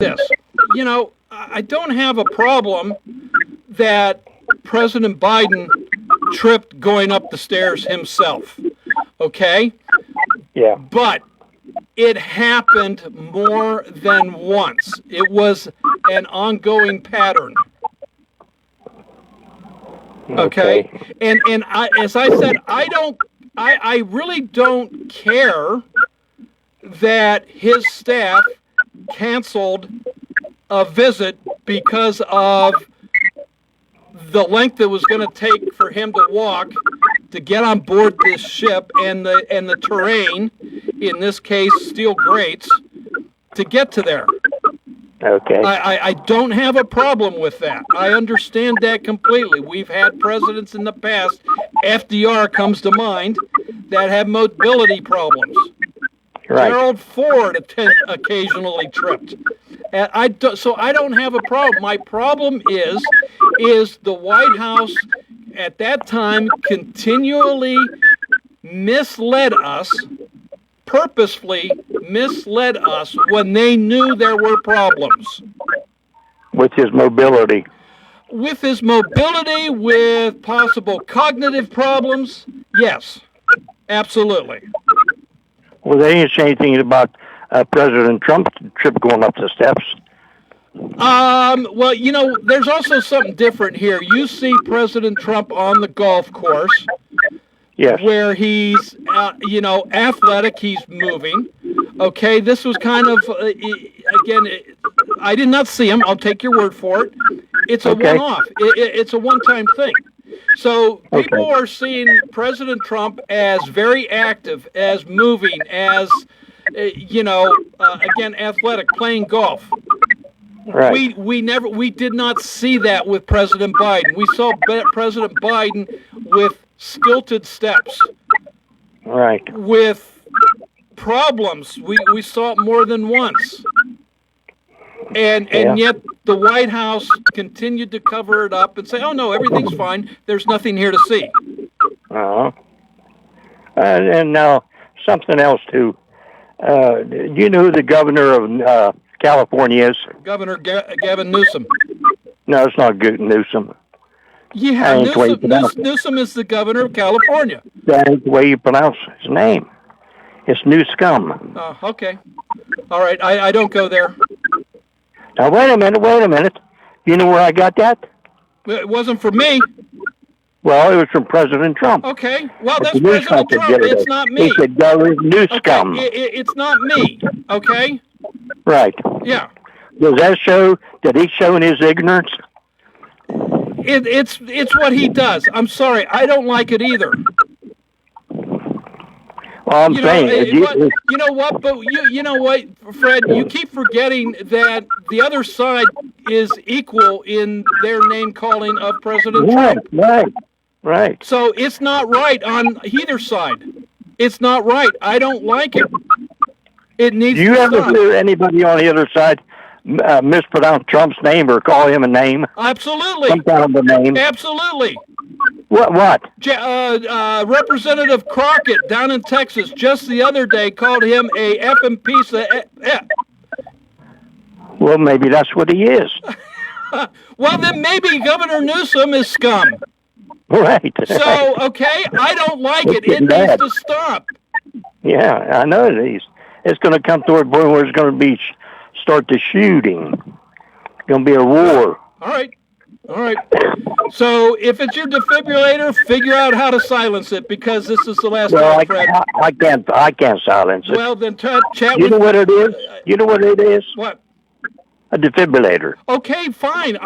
this. I don't have a problem that President Biden tripped going up the stairs himself. Okay? Yeah. But it happened more than once. It was an ongoing pattern. Okay? And as I said, I really don't care that his staff canceled a visit because of the length it was going to take for him to walk to get on board this ship and the terrain, in this case steel grates, to get to there. Okay. I don't have a problem with that. I understand that completely. We've had presidents in the past, FDR comes to mind, that have mobility problems. Right. Gerald Ford occasionally tripped. So I don't have a problem. My problem is the White House at that time continually misled us, purposefully misled us when they knew there were problems. With his mobility. With his mobility, with possible cognitive problems, yes, absolutely. Well, they didn't say anything about President Trump's trip going up the steps. Well, there's also something different here. You see President Trump on the golf course. Yes. Where he's, athletic, he's moving. Okay, this was kind of, again, I did not see him. I'll take your word for it. It's a one-off. It's a one-time thing. So people are seeing President Trump as very active, as moving, as, again, athletic, playing golf. Right. We did not see that with President Biden. We saw President Biden with stilted steps. Right. With problems. We saw it more than once. And yet the White House continued to cover it up and say, oh, no, everything's fine. There's nothing here to see. Uh-huh. And now, something else, too. Do you know who the governor of California is? Governor Gavin Newsom. No, it's not Newsom. Yeah, Newsom is the governor of California. That ain't the way you pronounce his name. It's Newscum. Oh, okay. All right, I don't go there. Now, wait a minute. You know where I got that? It wasn't for me. Well, it was from President Trump. Okay. Well, that's President Trump. It's not me. He said, Newscum. Okay. It's not me. Okay? Right. Yeah. Does that show that he's showing his ignorance? It's what he does. I'm sorry. I don't like it either. Well, I'm saying... you know what? But you know what, Fred? You keep forgetting that the other side is equal in their name-calling of President Trump. Right. So it's not right on either side. It's not right. I don't like it. It needs to stop. Do you ever hear anybody on the other side mispronounce Trump's name or call him a name? Absolutely. Some kind of a name. Absolutely. What? Representative Crockett down in Texas just the other day called him a effing piece of... Well, maybe that's what he is. Well, then maybe Governor Newsom is scum. Right. So, okay, I don't like it. It needs to stop. Yeah, I know it is. It's going to come to a point where it's going to start the shooting. It's going to be a war. All right. So if it's your defibrillator, figure out how to silence it, because this is the last time, Fred. I can't silence it. Well, then chat with... You know what it is? You know what it is? What? A defibrillator. Okay, fine.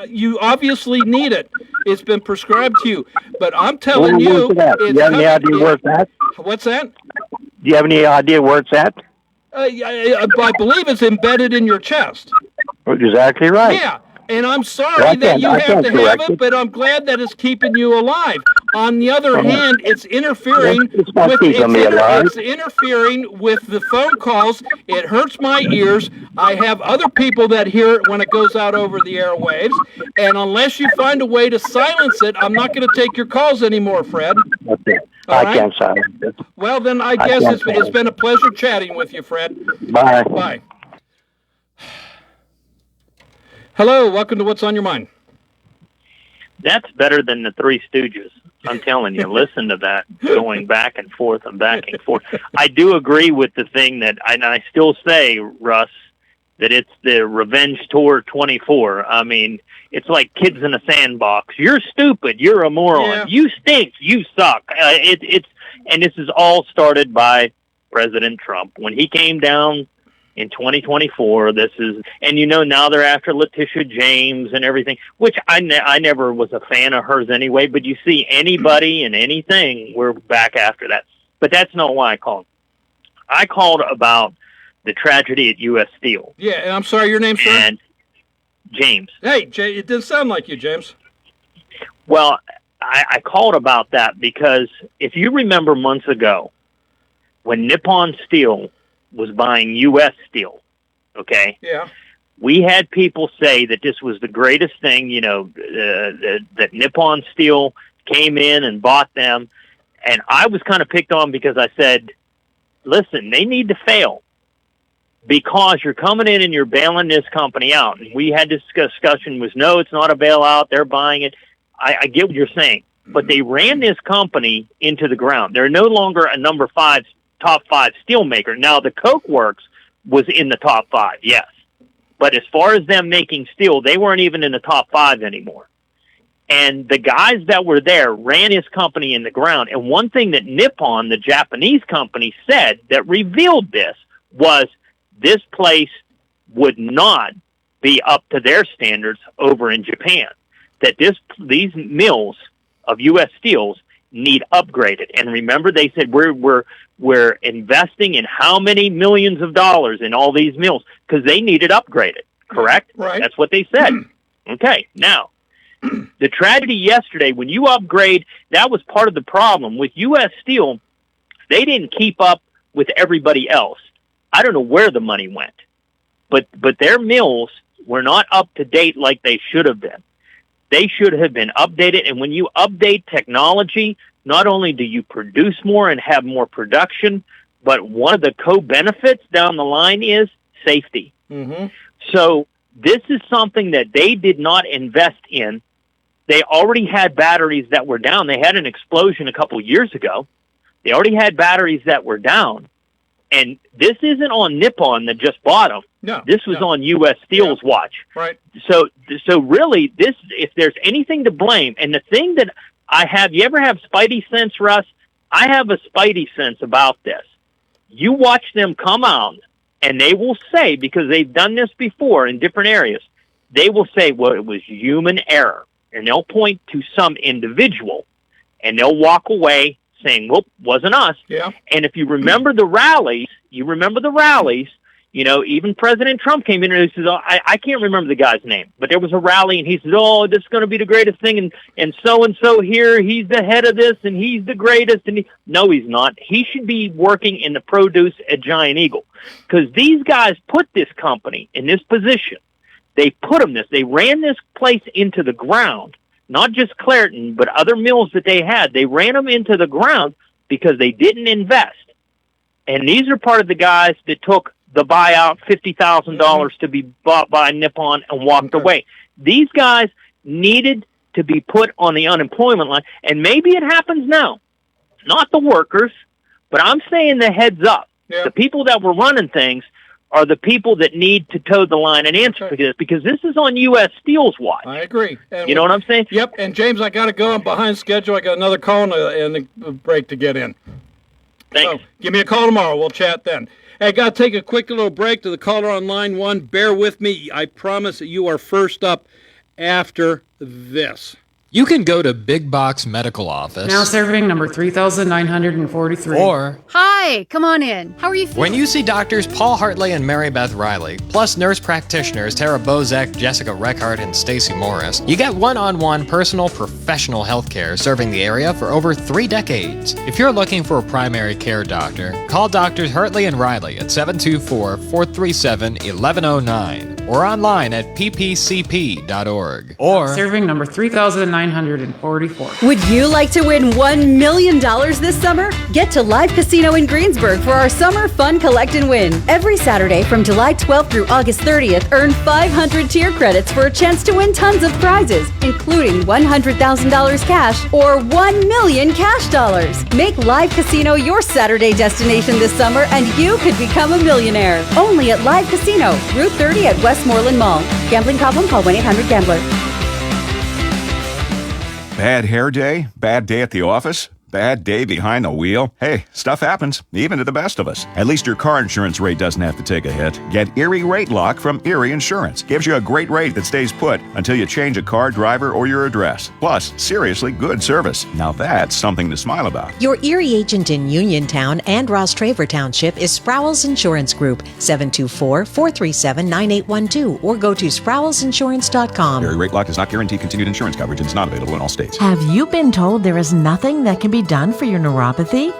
You obviously need it. It's been prescribed to you. But I'm telling you... Do you have any idea where it's at? What's that? Do you have any idea where it's at? I believe it's embedded in your chest. Exactly right. Yeah, and I'm sorry that you have to have it, but I'm glad that it's keeping you alive. On the other hand, it's interfering with the phone calls. It hurts my ears. I have other people that hear it when it goes out over the airwaves, and unless you find a way to silence it, I'm not going to take your calls anymore, Fred. Okay. I can't silence it. Well, then I guess it's been a pleasure chatting with you, Fred. Bye. Bye. Hello, welcome to What's on Your Mind. That's better than the Three Stooges. I'm telling you, listen to that, going back and forth and back and forth. I do agree with the thing that, and I still say, Russ, that it's the Revenge Tour 24. I mean, it's like kids in a sandbox. You're stupid. You're a moron. Yeah. You stink. You suck. And this is all started by President Trump. When he came down in 2024, now they're after Letitia James and everything, which I never was a fan of hers anyway, but you see anybody and anything, we're back after that. But that's not why I called. I called about the tragedy at U.S. Steel. Yeah, and I'm sorry, your name, sir? And James. Hey, Jay, it didn't sound like you, James. Well, I called about that because if you remember months ago, when Nippon Steel was buying U.S. Steel, okay? Yeah. We had people say that this was the greatest thing, that Nippon Steel came in and bought them. And I was kind of picked on because I said, listen, they need to fail because you're coming in and you're bailing this company out. And we had this discussion was, no, it's not a bailout. They're buying it. I get what you're saying. But they ran this company into the ground. They're no longer a top five steel maker. Now, the Coke Works was in the top five, yes. But as far as them making steel, they weren't even in the top five anymore. And the guys that were there ran his company in the ground. And one thing that Nippon, the Japanese company, said that revealed this was this place would not be up to their standards over in Japan. That these mills of U.S. Steels need upgraded. And remember, they said we're investing in how many millions of dollars in all these mills because they needed upgraded. Correct? Right. That's what they said. Okay. Now, the tragedy yesterday, when you upgrade, that was part of the problem with U.S. Steel. They didn't keep up with everybody else. I don't know where the money went, but their mills were not up to date like they should have been. They should have been updated. And when you update technology, not only do you produce more and have more production, but one of the co-benefits down the line is safety. Mm-hmm. So this is something that they did not invest in. They already had batteries that were down. They had an explosion a couple years ago. They already had batteries that were down. And this isn't on Nippon that just bought them. No, this was on U.S. Steel's watch. Right. So really, if there's anything to blame, and the thing that I have, you ever have spidey sense, Russ? I have a spidey sense about this. You watch them come out, and they will say, because they've done this before in different areas, they will say, well, it was human error. And they'll point to some individual, and they'll walk away saying, whoop, wasn't us. Yeah. And if you remember the rallies, even President Trump came in and he says, I can't remember the guy's name, but there was a rally and he says, oh, this is going to be the greatest thing. And so here, he's the head of this and he's the greatest. And no, he's not. He should be working in the produce at Giant Eagle because these guys put this company in this position. They they ran this place into the ground, not just Clairton, but other mills that they had. They ran them into the ground because they didn't invest. And these are part of the guys that took the buyout, $50,000 to be bought by Nippon and walked away. These guys needed to be put on the unemployment line. And maybe it happens now. Not the workers, but I'm saying the heads up. Yeah. The people that were running things are the people that need to toe the line and answer for this because this is on U.S. Steel's watch. I agree. And you know what I'm saying? Yep. And James, I got to go. I'm behind schedule. I got another call and a break to get in. Thanks. So give me a call tomorrow. We'll chat then. Hey, I got to take a quick little break to the caller on line one. Bear with me. I promise that you are first up after this. You can go to Big Box Medical Office. Now serving number 3,943. Or, hi, come on in. How are you feeling? When you see doctors Paul Hartley and Mary Beth Riley, plus nurse practitioners Tara Bozek, Jessica Reckart, and Stacy Morris, you get one-on-one personal professional health care serving the area for over 3 decades. If you're looking for a primary care doctor, call Doctors Hartley and Riley at 724-437-1109 or online at ppcp.org. Or serving number 3,943. $3,944. Would you like to win $1 million this summer? Get to Live Casino in Greensburg for our Summer Fun Collect and Win. Every Saturday from July 12th through August 30th, earn 500 tier credits for a chance to win tons of prizes, including $100,000 cash or $1 million cash dollars. Make Live Casino your Saturday destination this summer and you could become a millionaire. Only at Live Casino, Route 30 at Westmoreland Mall. Gambling problem? Call 1-800-GAMBLER. Bad hair day? Bad day at the office? Bad day behind the wheel? Hey, stuff happens, even to the best of us. At least your car insurance rate doesn't have to take a hit. Get Erie Rate Lock from Erie Insurance. Gives you a great rate that stays put until you change a car, driver, or your address. Plus, seriously good service. Now that's something to smile about. Your Erie agent in Uniontown and Ross Traver Township is Sproul's Insurance Group, 724-437-9812, or go to sproulsinsurance.com. Erie Rate Lock does not guarantee continued insurance coverage and is not available in all states. Have you been told there is nothing that can be done for your neuropathy?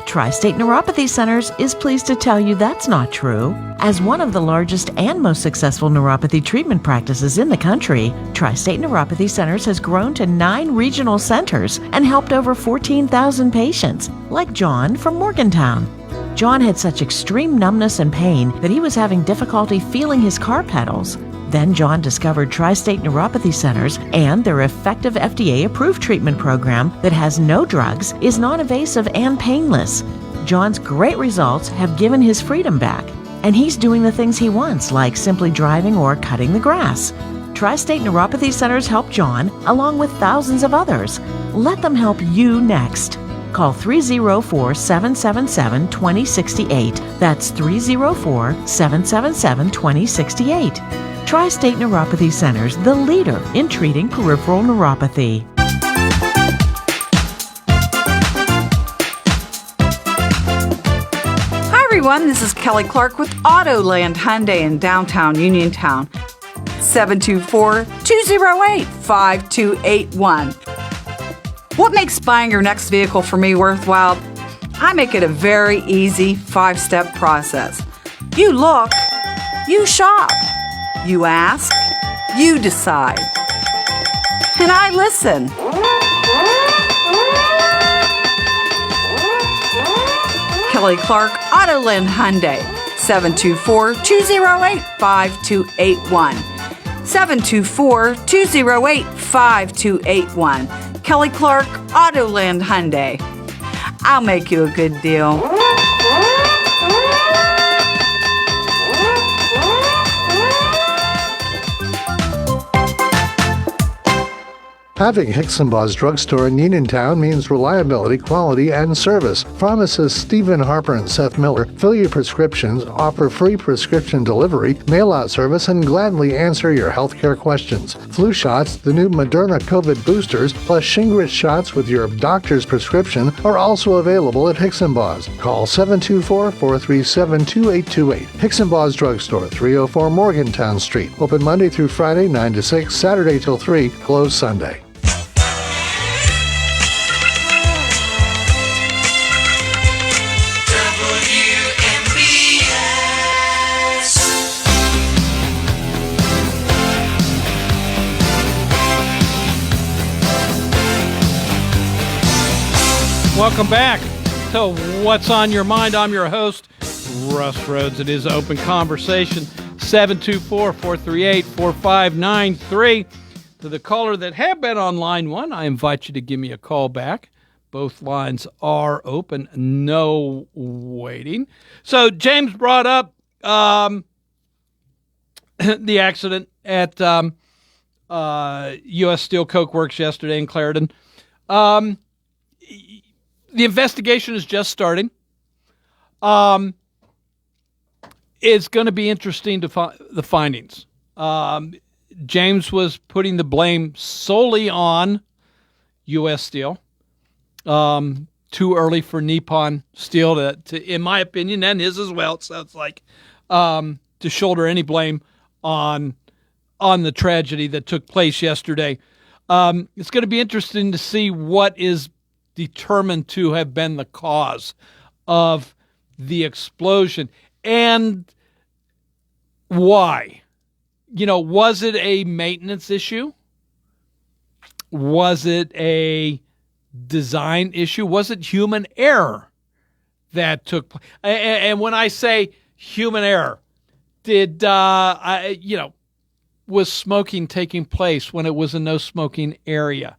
Tri-State Neuropathy Centers is pleased to tell you that's not true. As one of the largest and most successful neuropathy treatment practices in the country, Tri-State Neuropathy Centers has grown to 9 regional centers and helped over 14,000 patients, like John from Morgantown. John had such extreme numbness and pain that he was having difficulty feeling his car pedals. Then John discovered Tri-State Neuropathy Centers and their effective FDA-approved treatment program that has no drugs, is non-invasive, and painless. John's great results have given his freedom back, and he's doing the things he wants, like simply driving or cutting the grass. Tri-State Neuropathy Centers help John, along with thousands of others. Let them help you next. Call 304-777-2068. That's 304-777-2068. Tri-State Neuropathy Centers, the leader in treating peripheral neuropathy. Hi everyone, this is Kelly Clark with Autoland Hyundai in downtown Uniontown. 724-208-5281. What makes buying your next vehicle for me worthwhile? I make it a very easy 5-step process. You look, you shop, you ask, you decide, and I listen. Kelly Clark, Autoland Hyundai, 724-208-5281. 724-208-5281. Kelly Clark, Autoland Hyundai. I'll make you a good deal. Having Hicksonbaugh's Drugstore in Uniontown means reliability, quality, and service. Pharmacists Stephen Harper and Seth Miller fill your prescriptions, offer free prescription delivery, mail-out service, and gladly answer your healthcare questions. Flu shots, the new Moderna COVID boosters, plus Shingrix shots with your doctor's prescription are also available at Hicksonbaugh's. Call 724-437-2828. Hicksonbaugh's Drugstore, 304 Morgantown Street. Open Monday through Friday, 9 to 6, Saturday till 3, closed Sunday. Welcome back to What's on Your Mind. I'm your host, Russ Rhodes. It is Open Conversation, 724-438-4593. To the caller that have been on line one, I invite you to give me a call back. Both lines are open, no waiting. So James brought up the accident at U.S. Steel Coke Works yesterday in Clarendon. The investigation is just starting. It's going to be interesting to find the findings. James was putting the blame solely on U.S. Steel. Too early for Nippon Steel to, in my opinion, and his as well, it sounds like, to shoulder any blame on the tragedy that took place yesterday. It's going to be interesting to see what is determined to have been the cause of the explosion and why. You know, was it a maintenance issue? Was it a design issue? Was it human error that took place? And when I say human error, was smoking taking place when it was a no smoking area?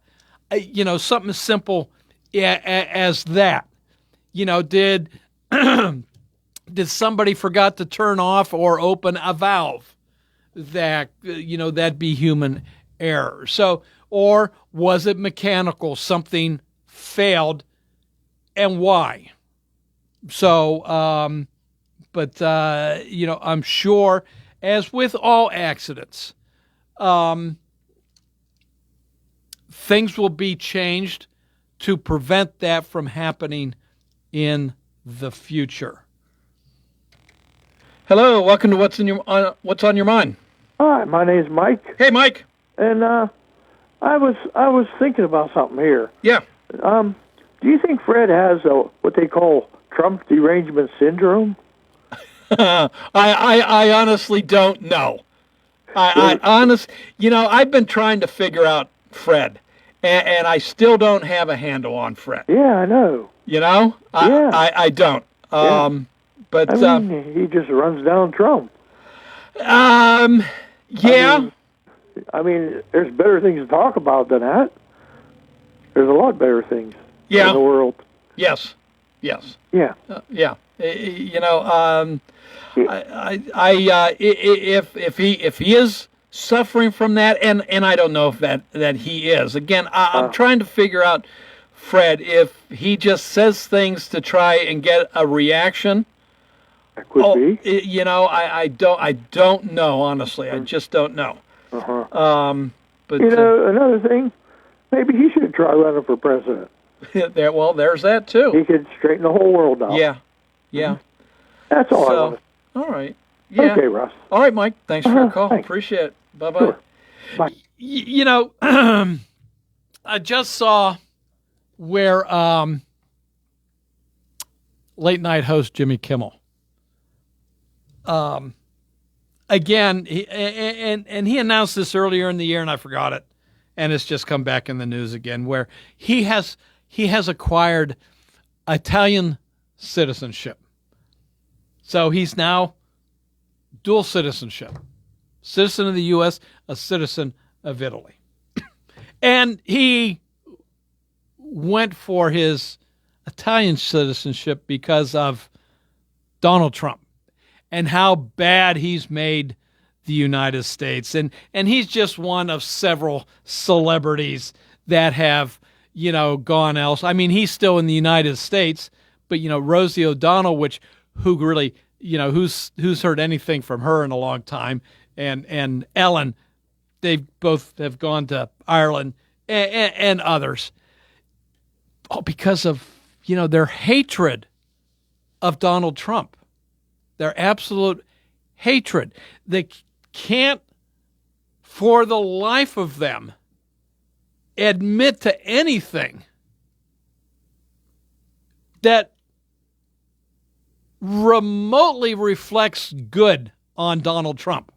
Something as simple as that. Did did somebody forgot to turn off or open a valve? That'd be human error. So, or was it mechanical? Something failed, and why? So, I'm sure, as with all accidents, things will be changed to prevent that from happening in the future. Hello, welcome to What's on Your Mind. Hi, my name's Mike. Hey, Mike. And I was thinking about something here. Yeah. Do you think Fred has what they call Trump derangement syndrome? I honestly don't know. I've been trying to figure out Fred, and I still don't have a handle on Fred. Yeah, I know. I don't. But he just runs down Trump. Yeah. I mean, there's better things to talk about than that. There's a lot better things in the world. Yes. Yeah. Yeah. If he is suffering from that, and I don't know if that he is. Again, I'm trying to figure out, Fred, if he just says things to try and get a reaction. That could be. I don't know, honestly. I just don't know. But another thing, maybe he should try running for president. There's that too. He could straighten the whole world out. Yeah. That's all I want. All right. Yeah. Okay, Russ. All right, Mike. Thanks for your call. Thanks. Appreciate it. Bye-bye. Sure. Bye. I just saw where late night host Jimmy Kimmel. Again, he announced this earlier in the year, and I forgot it, and it's just come back in the news again, where he has acquired Italian citizenship. So he's now dual citizenship, citizen of the U.S., a citizen of Italy. And he went for his Italian citizenship because of Donald Trump and how bad he's made the United States. And he's just one of several celebrities that have, gone else. I mean, he's still in the United States, but, Rosie O'Donnell, who really, who's heard anything from her in a long time, and Ellen, they both have gone to Ireland and others. Oh, because of, their hatred of Donald Trump. Their absolute hatred. They can't, for the life of them, admit to anything that remotely reflects good on Donald Trump.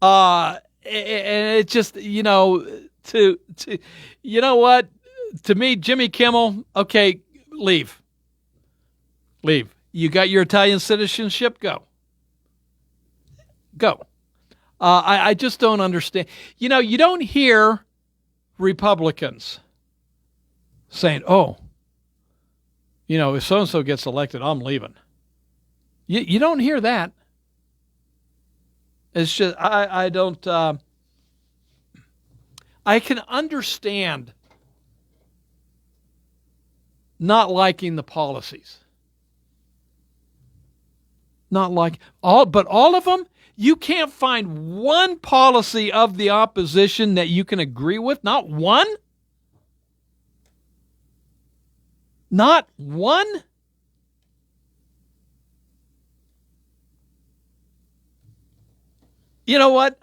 And it just, to me, Jimmy Kimmel, okay, leave. You got your Italian citizenship? Go. I just don't understand. You don't hear Republicans saying, if so-and-so gets elected, I'm leaving. You don't hear that. It's just, I don't, I can understand not liking the policies. But all of them, you can't find one policy of the opposition that you can agree with. Not one. Not one. You know what?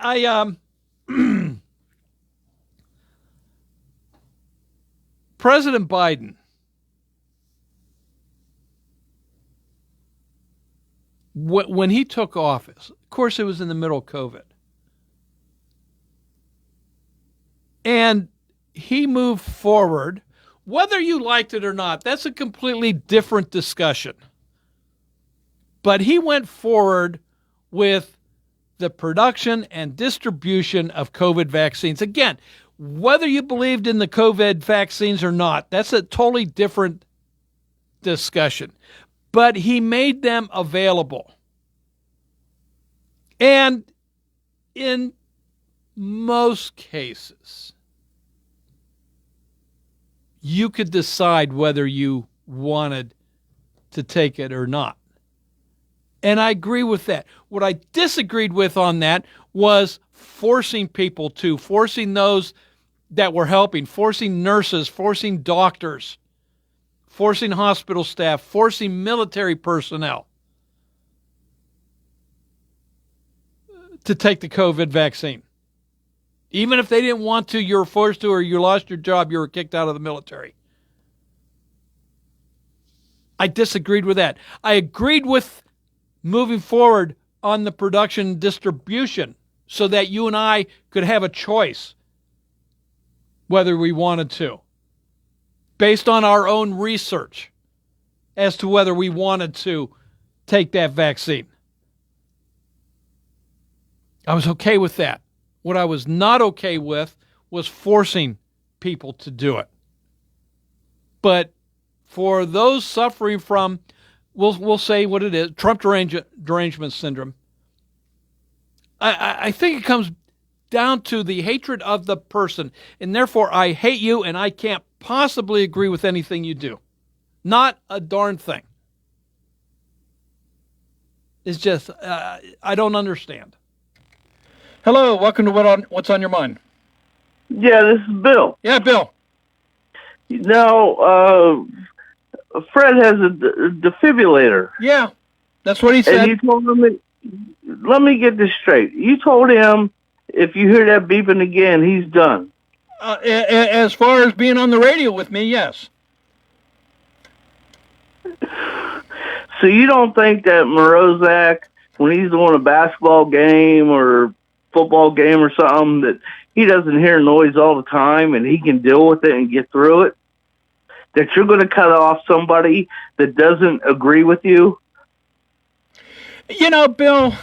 President Biden when he took office, of course, it was in the middle of COVID. And he moved forward. Whether you liked it or not, that's a completely different discussion. But he went forward with the production and distribution of COVID vaccines. Again, whether you believed in the COVID vaccines or not, that's a totally different discussion. But he made them available. And in most cases, you could decide whether you wanted to take it or not. And I agree with that. What I disagreed with on that was forcing those that were helping, forcing nurses, forcing doctors, forcing hospital staff, forcing military personnel to take the COVID vaccine. Even if they didn't want to, you were forced to, or you lost your job, you were kicked out of the military. I disagreed with that. I agreed with moving forward on the production and distribution so that you and I could have a choice whether we wanted to, based on our own research as to whether we wanted to take that vaccine. I was okay with that. What I was not okay with was forcing people to do it. But for those suffering from, we'll say what it is, Trump derangement syndrome, I think it comes down to the hatred of the person. And therefore, I hate you and I can't possibly agree with anything you do. Not a darn thing. It's just, I don't understand. Hello, welcome to What's on Your Mind. Yeah, this is Bill. Yeah, Bill. Now, Fred has a defibrillator. Yeah, that's what he said. And you told him, let me get this straight. You told him if you hear that beeping again, he's done. As far as being on the radio with me, yes. So you don't think that Morozak, when he's doing a basketball game or football game or something, that he doesn't hear noise all the time and he can deal with it and get through it? That you're going to cut off somebody that doesn't agree with you? You know, Bill,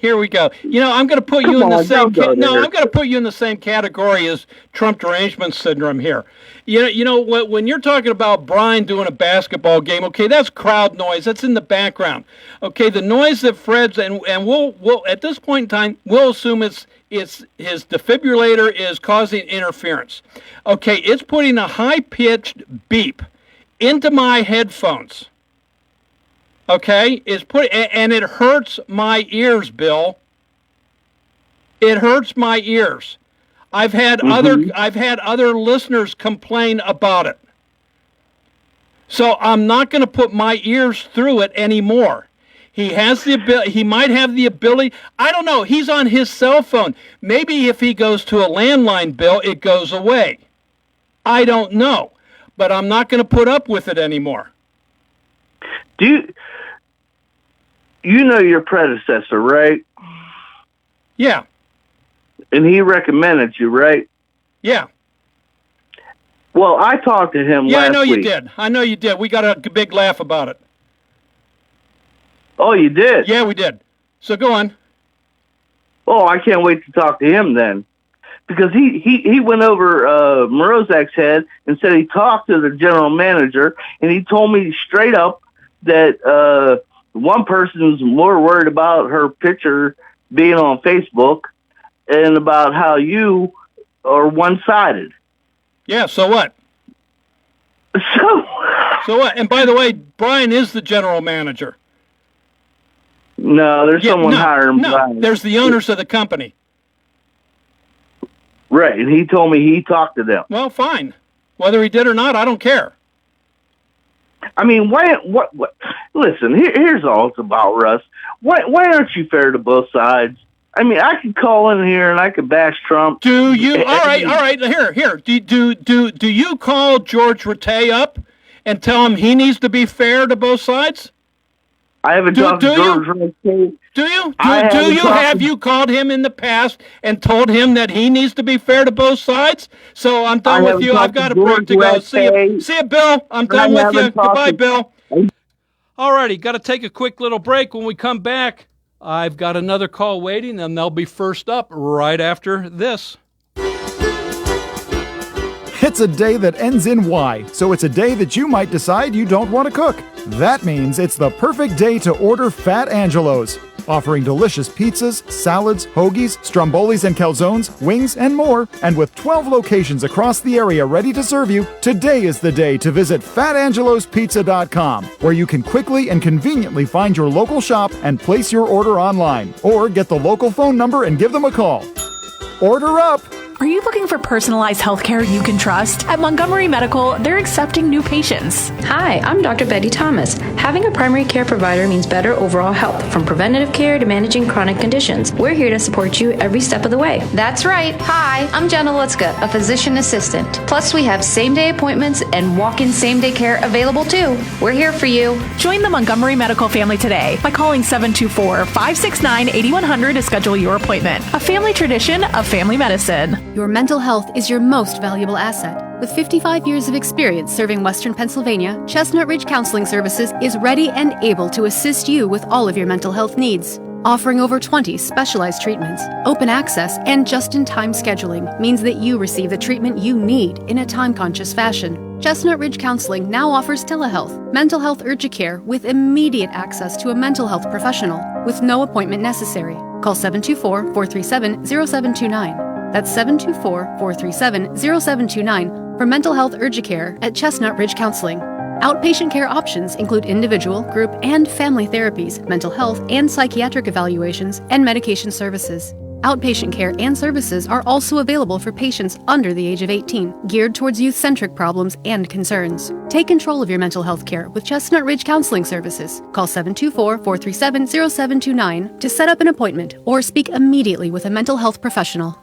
here we go. You know, I'm going to put you in the same. I'm going to put you in the same category as Trump derangement syndrome here. You know, when you're talking about Brian doing a basketball game, okay, that's crowd noise. That's in the background. Okay, the noise that Fred's and we'll at this point in time we'll assume it's his defibrillator is causing interference. Okay, it's putting a high-pitched beep into my headphones. Okay, and it hurts my ears, Bill. It hurts my ears. I've had other listeners complain about it. So I'm not going to put my ears through it anymore. He has the ability. He might have the ability. I don't know. He's on his cell phone. Maybe if he goes to a landline, Bill, it goes away. I don't know, but I'm not going to put up with it anymore. You know your predecessor, right? Yeah. And he recommended you, right? Yeah. Well, I talked to him last week. Yeah, I know you did. I know you did. We got a big laugh about it. Oh, you did? Yeah, we did. So go on. Oh, I can't wait to talk to him then. Because he went over Morozak's head and said he talked to the general manager, and he told me straight up that one person's more worried about her picture being on Facebook and about how you are one-sided. Yeah, so what? So what? And by the way, Brian is the general manager. No, there's someone higher than Brian. There's the owners of the company. Right, and he told me he talked to them. Well, fine. Whether he did or not, I don't care. I mean, what? Listen, here's all it's about, Russ. Why aren't you fair to both sides? I mean, I could call in here and I could bash Trump. Do you? All right. Here. Do you call George Rattay up and tell him he needs to be fair to both sides? I haven't talked to George Rice. Do you? Have you called him in the past and told him that he needs to be fair to both sides? So I'm done with you. I've got a break to go. See you, Bill. I'm done with you. Goodbye, Bill. All righty, got to take a quick little break. When we come back, I've got another call waiting, and they'll be first up right after this. It's a day that ends in Y, so it's a day that you might decide you don't want to cook. That means it's the perfect day to order Fat Angelo's. Offering delicious pizzas, salads, hoagies, strombolis and calzones, wings, and more. And with 12 locations across the area ready to serve you, today is the day to visit FatAngelosPizza.com, where you can quickly and conveniently find your local shop and place your order online. Or get the local phone number and give them a call. Order up! Are you looking for personalized healthcare you can trust? At Montgomery Medical, they're accepting new patients. Hi, I'm Dr. Betty Thomas. Having a primary care provider means better overall health, from preventative care to managing chronic conditions. We're here to support you every step of the way. That's right. Hi, I'm Jenna Lutzka, a physician assistant. Plus, we have same-day appointments and walk-in same-day care available too. We're here for you. Join the Montgomery Medical family today by calling 724-569-8100 to schedule your appointment. A family tradition of family medicine. Your mental health is your most valuable asset. With 55 years of experience serving Western Pennsylvania, Chestnut Ridge Counseling Services is ready and able to assist you with all of your mental health needs. Offering over 20 specialized treatments, open access, and just-in-time scheduling means that you receive the treatment you need in a time-conscious fashion. Chestnut Ridge Counseling now offers telehealth, mental health urgent care with immediate access to a mental health professional with no appointment necessary. Call 724-437-0729. That's 724-437-0729 for mental health urgent care at Chestnut Ridge Counseling. Outpatient care options include individual, group, and family therapies, mental health and psychiatric evaluations, and medication services. Outpatient care and services are also available for patients under the age of 18, geared towards youth-centric problems and concerns. Take control of your mental health care with Chestnut Ridge Counseling Services. Call 724-437-0729 to set up an appointment or speak immediately with a mental health professional.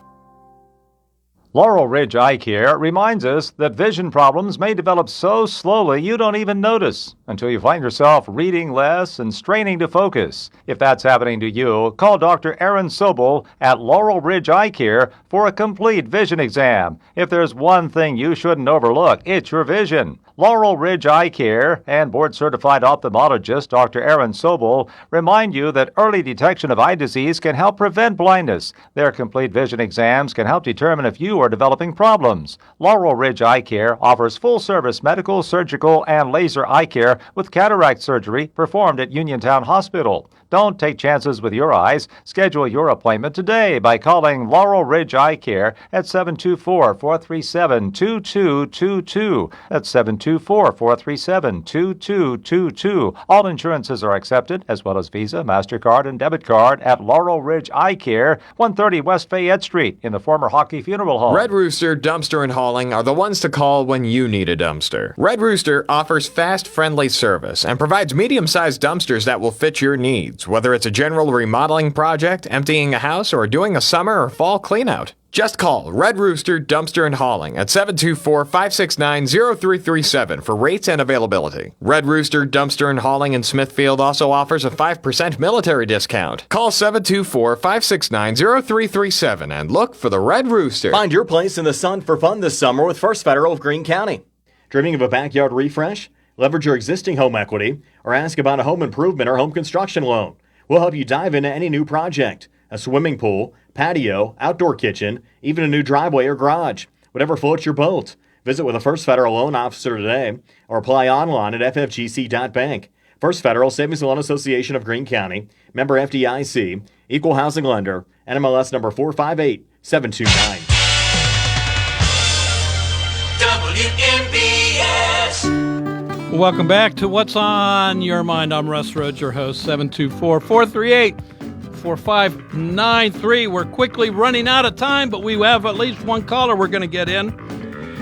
Laurel Ridge Eye Care reminds us that vision problems may develop so slowly you don't even notice until you find yourself reading less and straining to focus. If that's happening to you, call Dr. Aaron Sobel at Laurel Ridge Eye Care for a complete vision exam. If there's one thing you shouldn't overlook, it's your vision. Laurel Ridge Eye Care and board-certified ophthalmologist Dr. Aaron Sobel remind you that early detection of eye disease can help prevent blindness. Their complete vision exams can help determine if you are developing problems. Laurel Ridge Eye Care offers full-service medical, surgical, and laser eye care with cataract surgery performed at Uniontown Hospital. Don't take chances with your eyes. Schedule your appointment today by calling Laurel Ridge Eye Care at 724-437-2222. That's 724-437-2222. All insurances are accepted, as well as Visa, MasterCard, and debit card at Laurel Ridge Eye Care, 130 West Fayette Street in the former Hockey Funeral Home. Red Rooster Dumpster and Hauling are the ones to call when you need a dumpster. Red Rooster offers fast, friendly service and provides medium-sized dumpsters that will fit your needs, whether it's a general remodeling project, emptying a house, or doing a summer or fall cleanout. Just call Red Rooster Dumpster and Hauling at 724-569-0337 for rates and availability. Red Rooster Dumpster and Hauling in Smithfield also offers a 5% military discount. Call 724-569-0337 and look for the Red Rooster. Find your place in the sun for fun this summer with First Federal of Greene County. Dreaming of a backyard refresh? Leverage your existing home equity or ask about a home improvement or home construction loan. We'll help you dive into any new project. A swimming pool, patio, outdoor kitchen, even a new driveway or garage. Whatever floats your boat. Visit with a First Federal loan officer today or apply online at ffgc.bank. First Federal Savings and Loan Association of Greene County, member FDIC, equal housing lender, NMLS number 458729. Welcome back to What's on Your Mind. I'm Russ Rhodes, your host, 724-438-4593. We're quickly running out of time, but we have at least one caller we're going to get in.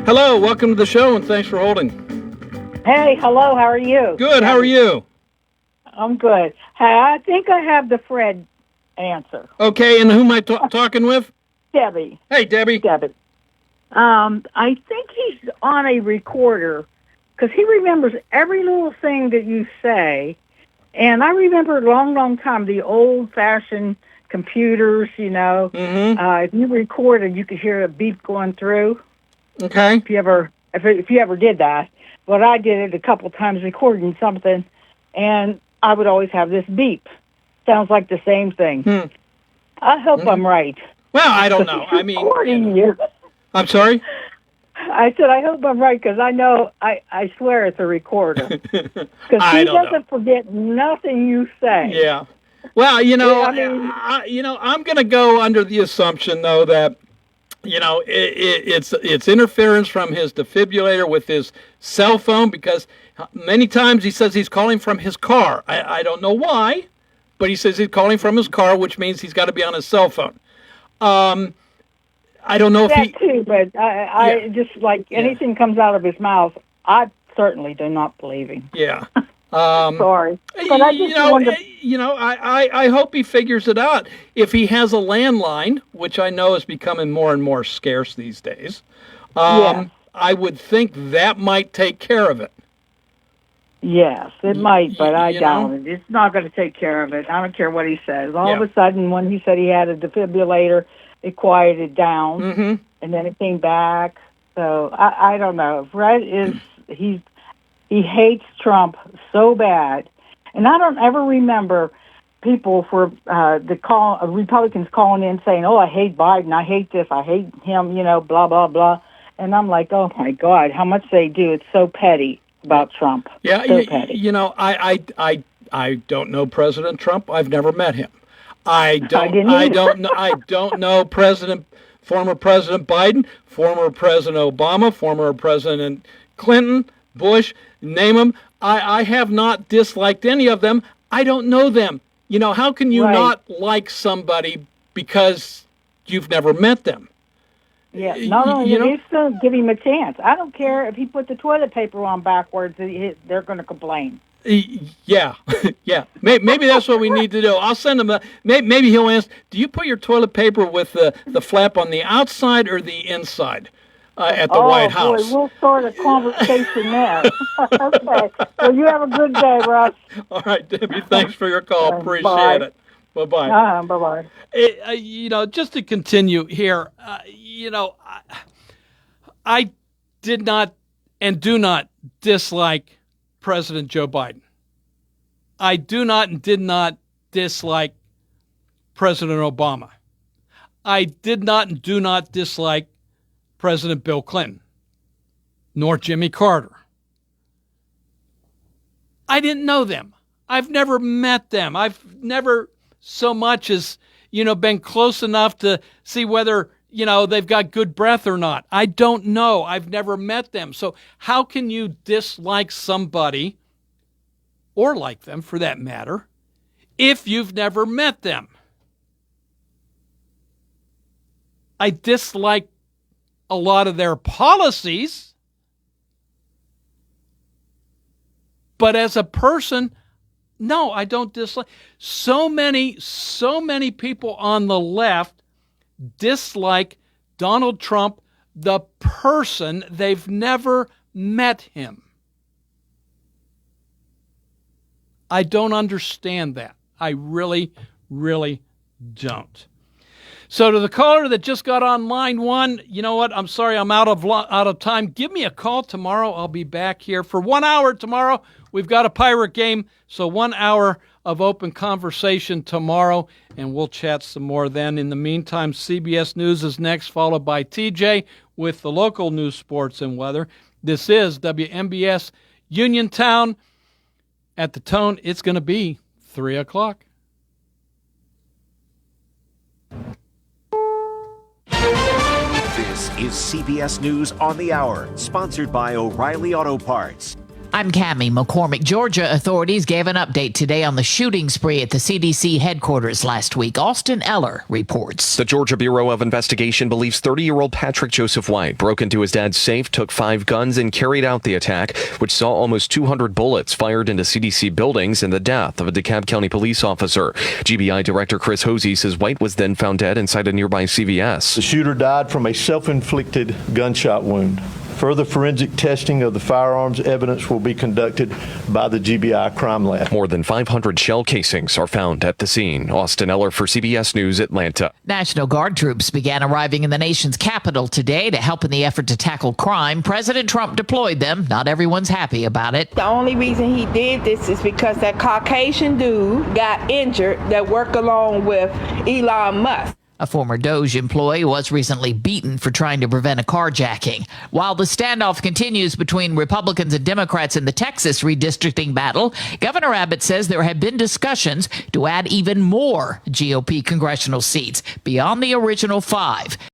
Hello, welcome to the show, and thanks for holding. Hey, hello, how are you? Good, how are you? I'm good. Hey, I think I have the Fred answer. Okay, and who am I talking with? Debbie. Hey, Debbie. Debbie. I think he's on a recorder because he remembers every little thing that you say, And I remember a long, long time, the old-fashioned computers, if you recorded, you could hear a beep going through. Okay. If you ever did that. But I did it a couple times recording something, and I would always have this beep. Sounds like the same thing. I hope I'm right. Well, I don't know. I mean, you. I'm sorry? I said, I hope I'm right, because I know, I swear it's a recorder. Because he doesn't forget nothing you say. Yeah. Well, I'm going to go under the assumption, though, that, it's interference from his defibrillator with his cell phone, because many times he says he's calling from his car. I don't know why, but he says he's calling from his car, which means he's got to be on his cell phone. I don't know if that too, but I just like anything comes out of his mouth, I certainly do not believe him. Yeah. Sorry, but I just wonder. I hope he figures it out. If he has a landline, which I know is becoming more and more scarce these days, I would think that might take care of it. Yes, it might, but I doubt it. It's not going to take care of it. I don't care what he says. All of a sudden, when he said he had a defibrillator, it quieted down, and then it came back. So I don't know. Fred he hates Trump so bad, and I don't ever remember people Republicans calling in saying, "Oh, I hate Biden. I hate this. I hate him." Blah blah blah. And I'm like, "Oh my God, how much they do? It's so petty about Trump." Yeah, so petty. I don't know President Trump. I've never met him. I don't know former President Biden, former President Obama, former President Clinton, Bush, name them. I have not disliked any of them. I don't know them. How can you not like somebody because you've never met them? Yeah, you still give him a chance. I don't care if he put the toilet paper on backwards, they're going to complain. Yeah, yeah. Maybe that's what we need to do. I'll send him maybe he'll ask, do you put your toilet paper with the flap on the outside or the inside at the White House? Oh, boy, we'll start a conversation there. Okay. Well, you have a good day, Russ. All right, Debbie, thanks for your call. Appreciate it. Bye-bye. Bye-bye. Just to continue here, I did not and do not dislike President Joe Biden. I do not and did not dislike President Obama. I did not and do not dislike President Bill Clinton, nor Jimmy Carter. I didn't know them. I've never met them. I've never so much as, been close enough to see whether, they've got good breath or not. I don't know. I've never met them. So how can you dislike somebody, or like them for that matter, if you've never met them? I dislike a lot of their policies, but as a person, no, I don't dislike. So many people on the left dislike Donald Trump, the person. They've never met him. I don't understand that. I really, really don't. So to the caller that just got on line one, you know what? I'm sorry, I'm out of time. Give me a call tomorrow. I'll be back here for 1 hour tomorrow. We've got a Pirate game, so 1 hour of open conversation tomorrow, and we'll chat some more then. In the meantime, CBS News is next, followed by TJ with the local news, sports, and weather. This is WMBS Uniontown. At the tone, it's going to be 3 o'clock. This is CBS News on the Hour, sponsored by O'Reilly Auto Parts. I'm Cammie McCormick. Georgia authorities gave an update today on the shooting spree at the CDC headquarters last week. Austin Eller reports. The Georgia Bureau of Investigation believes 30-year-old Patrick Joseph White broke into his dad's safe, took 5 guns, and carried out the attack, which saw almost 200 bullets fired into CDC buildings and the death of a DeKalb County police officer. GBI Director Chris Hosey says White was then found dead inside a nearby CVS. The shooter died from a self-inflicted gunshot wound Further forensic testing of the firearms evidence will be conducted by the GBI Crime Lab. More than 500 shell casings are found at the scene. Austin Eller for CBS News, Atlanta. National Guard troops began arriving in the nation's capital today to help in the effort to tackle crime. President Trump deployed them. Not everyone's happy about it. The only reason he did this is because that Caucasian dude got injured that worked along with Elon Musk. A former DOJ employee was recently beaten for trying to prevent a carjacking. While the standoff continues between Republicans and Democrats in the Texas redistricting battle, Governor Abbott says there have been discussions to add even more GOP congressional seats beyond the original 5.